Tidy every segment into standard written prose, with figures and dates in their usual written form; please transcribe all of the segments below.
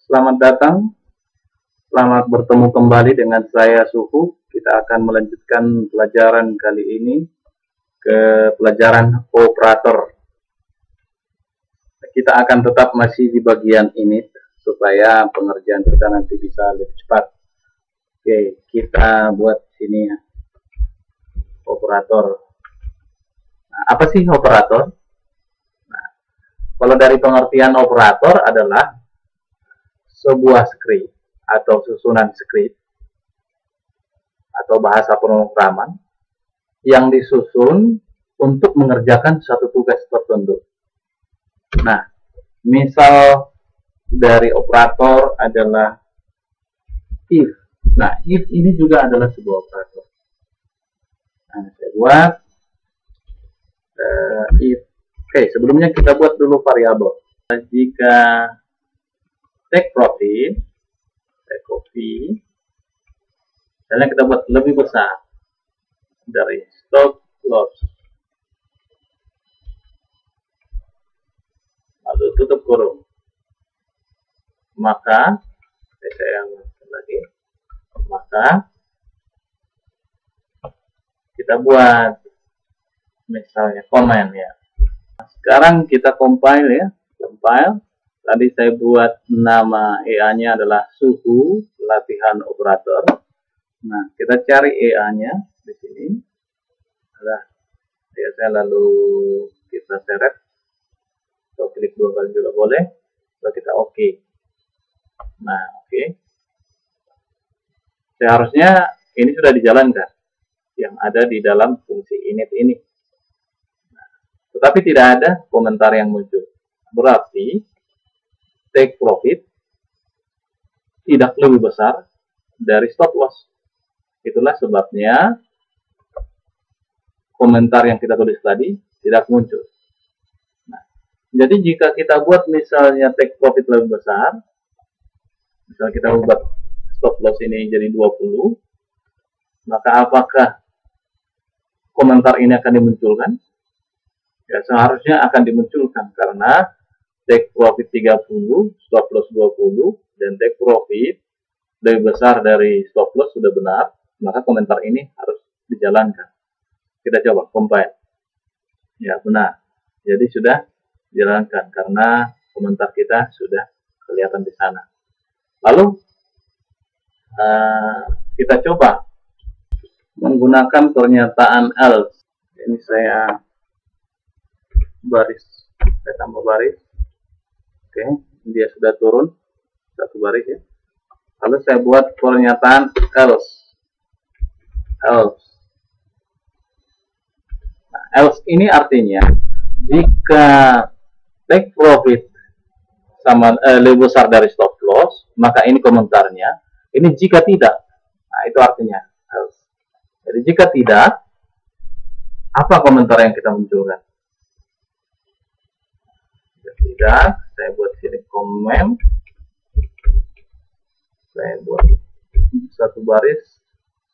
Selamat datang, selamat bertemu kembali dengan saya Suhu. Kita akan melanjutkan pelajaran kali ini ke pelajaran operator. Kita akan tetap masih di bagian ini supaya pengerjaan kita nanti bisa lebih cepat. Oke, kita buat sini ya. Operator. Nah, apa sih operator? Nah, kalau dari pengertian operator adalah sebuah script atau susunan script atau bahasa pemrograman yang disusun untuk mengerjakan satu tugas tertentu. Nah, misal dari operator adalah if. Nah, if ini juga adalah sebuah operator. Nah, saya buat if. Oke, sebelumnya kita buat dulu variabel. Jika take profit, take copy, misalnya kita buat lebih besar dari stop loss, lalu tutup kurung, maka saya ulangi lagi, maka kita buat misalnya komen ya. Sekarang kita compile ya, compile. Tadi saya buat nama EA-nya adalah Suhu latihan operator. Nah, kita cari EA-nya di sini. Nah, saya lalu kita seret. Atau klik dua kali juga boleh. Lalu kita oke. Nah, oke. Seharusnya ini sudah dijalankan. Yang ada di dalam fungsi init ini. Nah, tetapi tidak ada komentar yang muncul. Berarti take profit tidak lebih besar dari stop loss. Itulah sebabnya komentar yang kita tulis tadi tidak muncul. Nah, jadi jika kita buat misalnya take profit lebih besar, misalnya kita buat stop loss ini jadi 20, maka apakah komentar ini akan dimunculkan? Ya, seharusnya akan dimunculkan karena take profit 30, stop loss 20, dan take profit lebih besar dari stop loss sudah benar, maka komentar ini harus dijalankan. Kita coba compile. Ya, benar. Jadi sudah dijalankan karena komentar kita sudah kelihatan di sana. Lalu kita coba menggunakan pernyataan else. Ini saya tambah baris. Oke, dia sudah turun satu baris ya. Lalu saya buat pernyataan else. Nah, else ini artinya jika take profit sama lebih besar dari stop loss, maka ini komentarnya. Ini jika tidak, nah itu artinya else. Jadi jika tidak, apa komentar yang kita munculkan? Jika tidak, saya buat sini komen. Saya buat satu baris,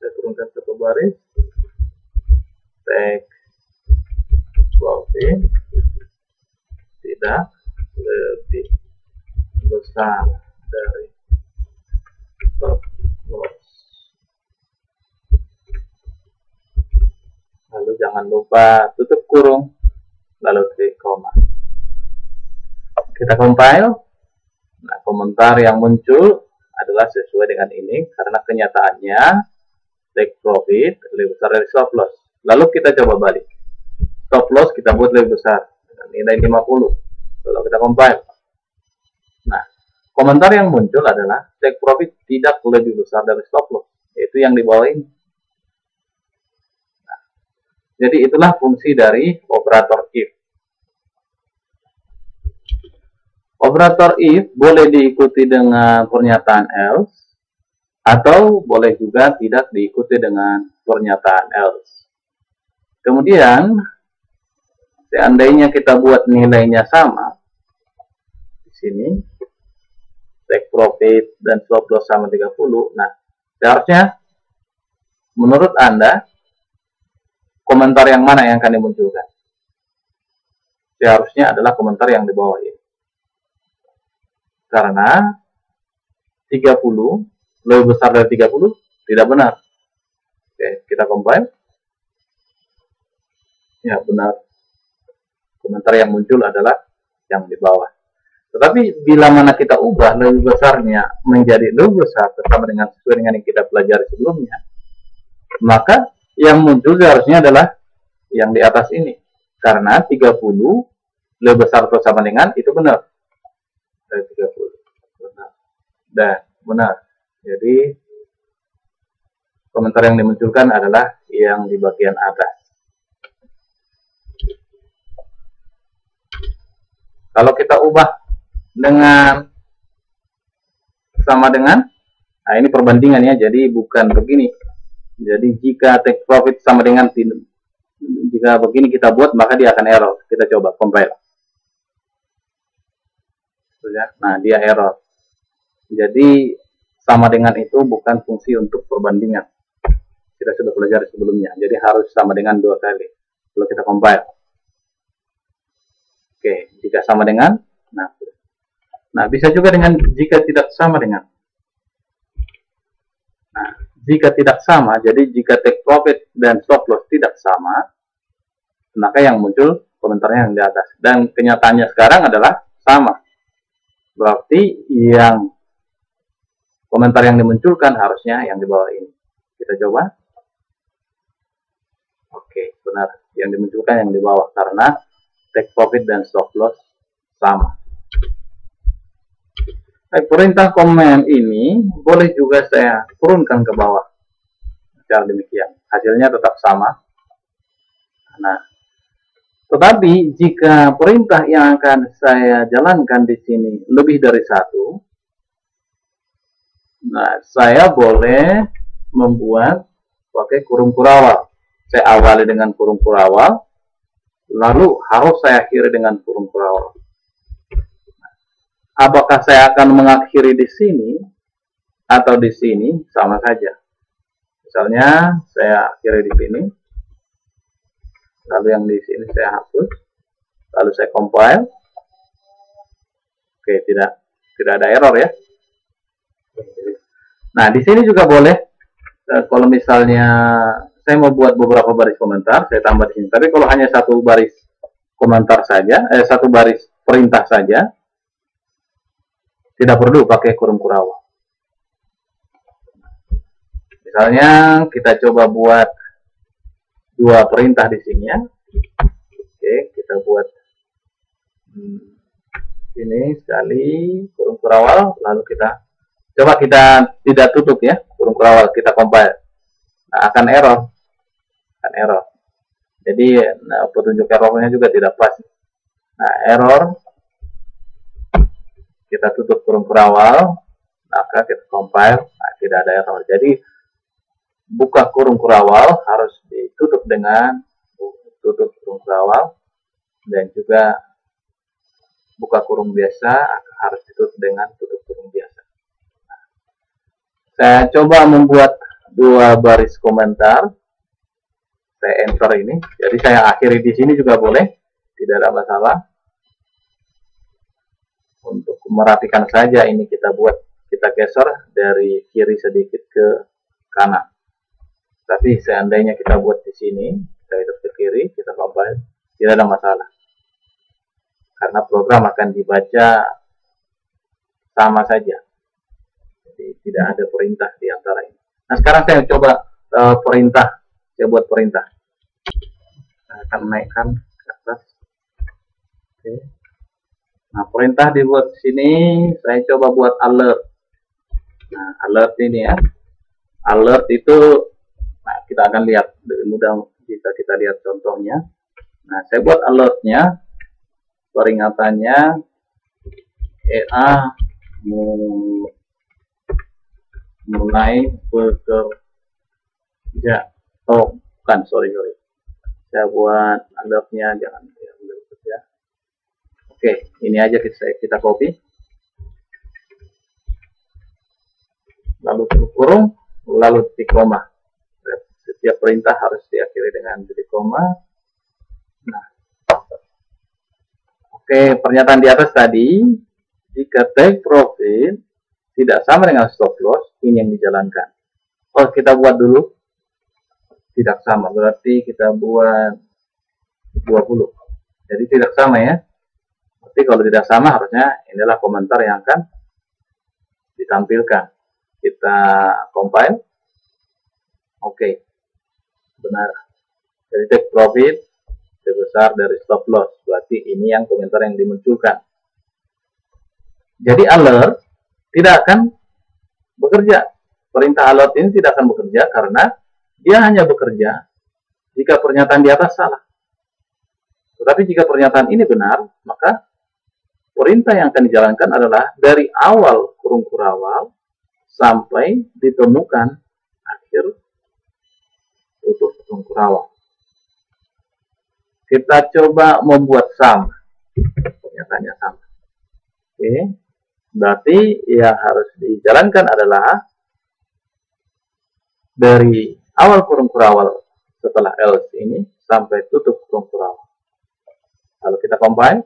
saya turunkan satu baris. Take profit tidak lebih besar dari stop loss. Lalu jangan lupa tutup kurung, lalu klik koma. Kita compile. Nah, komentar yang muncul adalah sesuai dengan ini karena kenyataannya take profit lebih besar dari stop loss. Lalu kita coba balik. Stop loss kita buat lebih besar dengan nilai 50. Lalu kita compile. Nah, komentar yang muncul adalah take profit tidak lebih besar dari stop loss, yaitu yang di bawah ini. Nah, jadi itulah fungsi dari operator if. Operator if boleh diikuti dengan pernyataan else atau boleh juga tidak diikuti dengan pernyataan else. Kemudian seandainya kita buat nilainya sama di sini, take profit dan stop loss sama 30. Nah, seharusnya menurut Anda komentar yang mana yang akan dimunculkan? Seharusnya adalah komentar yang di bawah ini. Karena 30 lebih besar dari 30 tidak benar. Oke, kita compile. Ya, benar. Komentar yang muncul adalah yang di bawah. Tetapi bila mana kita ubah lebih besarnya menjadi lebih besar sesuai dengan yang kita pelajari sebelumnya, maka yang muncul seharusnya adalah yang di atas ini. Karena 30 lebih besar atau sama dengan itu benar. Dari 30. Benar. Dan benar. Jadi komentar yang dimunculkan adalah yang di bagian atas. Kalau kita ubah dengan sama dengan, nah ini perbandingannya, jadi bukan begini. Jadi jika take profit sama dengan, jika begini kita buat, maka dia akan error. Kita coba compile. Nah, dia error. Jadi sama dengan itu bukan fungsi untuk perbandingan. Kita sudah pelajari sebelumnya. Jadi harus sama dengan 2 kali. Lalu kita compile. Oke, jika sama dengan, nah bisa juga dengan jika tidak sama dengan. Nah, jika tidak sama, jadi jika take profit dan stop loss tidak sama, maka yang muncul komentarnya yang di atas. Dan kenyataannya sekarang adalah sama. Berarti yang komentar yang dimunculkan harusnya yang di bawah ini. Kita coba. Oke, benar. Yang dimunculkan yang di bawah karena take profit dan stop loss sama. Perintah komen ini boleh juga saya turunkan ke bawah. Cara demikian, hasilnya tetap sama. Nah, tetapi jika perintah yang akan saya jalankan di sini lebih dari 1, nah saya boleh membuat pakai kurung kurawal. Saya awali dengan kurung kurawal, lalu harus saya akhiri dengan kurung kurawal. Apakah saya akan mengakhiri di sini atau di sini, sama saja. Misalnya saya akhiri di sini, lalu yang di sini saya hapus, lalu saya compile. Oke, tidak ada error ya. Nah, di sini juga boleh. Kalau misalnya saya mau buat beberapa baris komentar, saya tambah di sini. Tapi kalau hanya satu baris komentar saja, satu baris perintah saja, tidak perlu pakai kurung kurawal. Misalnya kita coba buat 2 perintah di sini ya. Oke, kita buat ini sekali kurung kurawal, lalu kita coba kita tidak tutup ya kurung kurawal, kita compile. Nah, akan error. Jadi petunjuk errornya juga tidak pas. Nah, error. Kita tutup kurung kurawal, maka kita compile, nah, tidak ada error. Jadi buka kurung kurawal harus ditutup dengan tutup kurung kurawal, dan juga buka kurung biasa harus ditutup dengan tutup kurung biasa. Nah, saya coba membuat 2 baris komentar. Saya enter ini, jadi saya akhiri di sini juga boleh, tidak ada masalah. Untuk merapikan saja ini kita geser dari kiri sedikit ke kanan. Tapi seandainya kita buat di sini, kita geser ke kiri, kita compile, tidak ada masalah. Karena program akan dibaca sama saja. Jadi tidak ada perintah di antara ini. Nah, sekarang saya coba perintah. Saya buat perintah. Saya akan naikkan ke atas. Oke. Nah, perintah dibuat di sini, saya coba buat alert. Nah, alert ini ya. Alert itu, nah kita akan lihat lebih mudah jika kita lihat contohnya. Nah, saya buat alertnya, peringatannya, EA mulai bekerja. Oh, bukan, sorry. Saya buat alertnya, jangan bekerja. Oke, ini aja kita copy. Lalu kurung, lalu titik koma. Setiap perintah harus diakhiri dengan titik koma. Nah, oke, pernyataan di atas tadi, jika take profit tidak sama dengan stop loss, ini yang dijalankan. Oh, kita buat dulu. Tidak sama, berarti kita buat 20. Jadi tidak sama ya. Berarti kalau tidak sama, harusnya inilah komentar yang akan ditampilkan. Kita compile. Oke. Benar. Jadi take profit lebih besar dari stop loss. Berarti ini yang komentar yang dimunculkan. Jadi alert tidak akan bekerja. Perintah alert ini tidak akan bekerja karena dia hanya bekerja jika pernyataan di atas salah. Tetapi jika pernyataan ini benar, maka perintah yang akan dijalankan adalah dari awal kurung kurawal sampai ditemukan akhir tutup kurung kurawal. Kita coba membuat sama. Pernyataannya sama. Oke. Berarti yang harus dijalankan adalah dari awal kurung kurawal setelah else ini sampai tutup kurung kurawal. Lalu kita combine.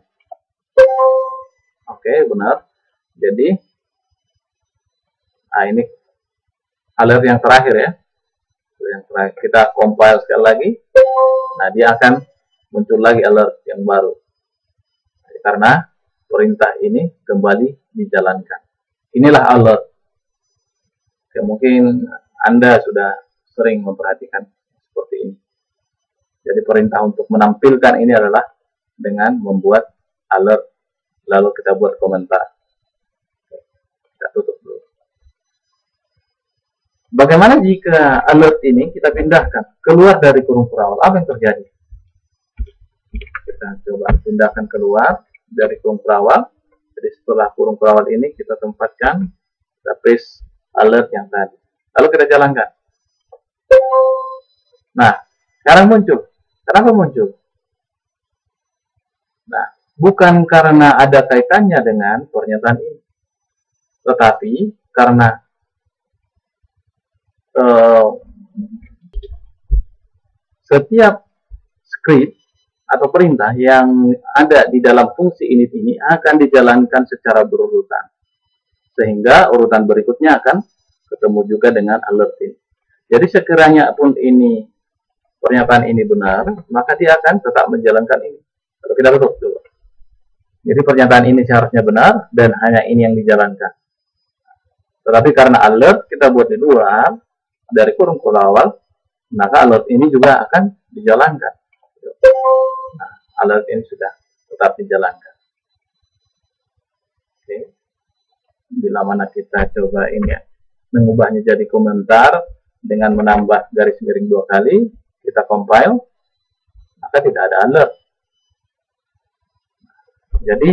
Oke, benar. Jadi, ini alert yang terakhir ya. Yang terakhir kita compile sekali lagi. Nah, dia akan muncul lagi alert yang baru. Karena perintah ini kembali dijalankan. Inilah alert. Oke, mungkin Anda sudah sering memperhatikan seperti ini. Jadi perintah untuk menampilkan ini adalah dengan membuat alert, lalu kita buat komentar. Kita tutup dulu. Bagaimana jika alert ini kita pindahkan keluar dari kurung kurawal? Apa yang terjadi? Kita coba pindahkan keluar dari kurung kurawal. Jadi setelah kurung kurawal ini kita tempatkan, kita paste alert yang tadi. Lalu kita jalankan. Nah, sekarang muncul. Kenapa muncul? Nah, bukan karena ada kaitannya dengan pernyataan ini. Tetapi karena setiap script atau perintah yang ada di dalam fungsi init ini akan dijalankan secara berurutan. Sehingga urutan berikutnya akan ketemu juga dengan alert ini. Jadi sekiranya pun ini pernyataan ini benar, maka dia akan tetap menjalankan ini. Kalau kita tutup dulu. Jadi pernyataan ini seharusnya benar dan hanya ini yang dijalankan. Tetapi karena alert kita buat di luar dari kurung kurawal, maka alert ini juga akan dijalankan. Nah, alert ini sudah tetap dijalankan. Oke. Bila mana kita coba ini ya, mengubahnya jadi komentar dengan menambah garis miring 2 kali, kita compile, maka tidak ada alert. Jadi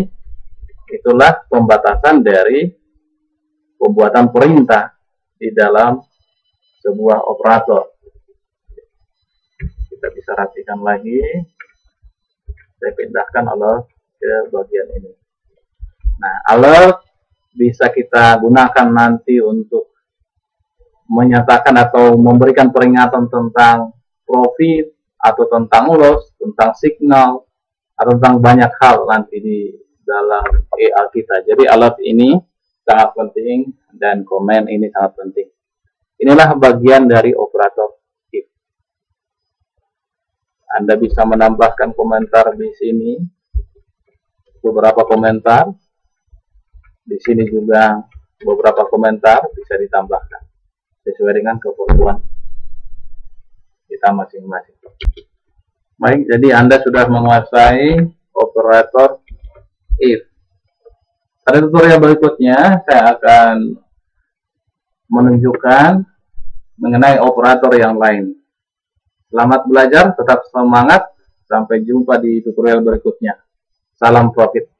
itulah pembatasan dari pembuatan perintah di dalam sebuah operator. Kita bisa rapikan lagi. Saya pindahkan alert ke bagian ini. Nah, alert bisa kita gunakan nanti untuk menyatakan atau memberikan peringatan tentang profit atau tentang loss, tentang signal, atau tentang banyak hal nanti di dalam EA kita. Jadi alert ini sangat penting dan komen ini sangat penting. Inilah bagian dari operator if. Anda bisa menambahkan komentar di sini, beberapa komentar. Di sini juga beberapa komentar bisa ditambahkan sesuai dengan keperluan kita masing-masing. Baik, jadi Anda sudah menguasai operator if. Pada tutorial berikutnya saya akan menunjukkan mengenai operator yang lain. Selamat belajar, tetap semangat. Sampai jumpa di tutorial berikutnya. Salam profit.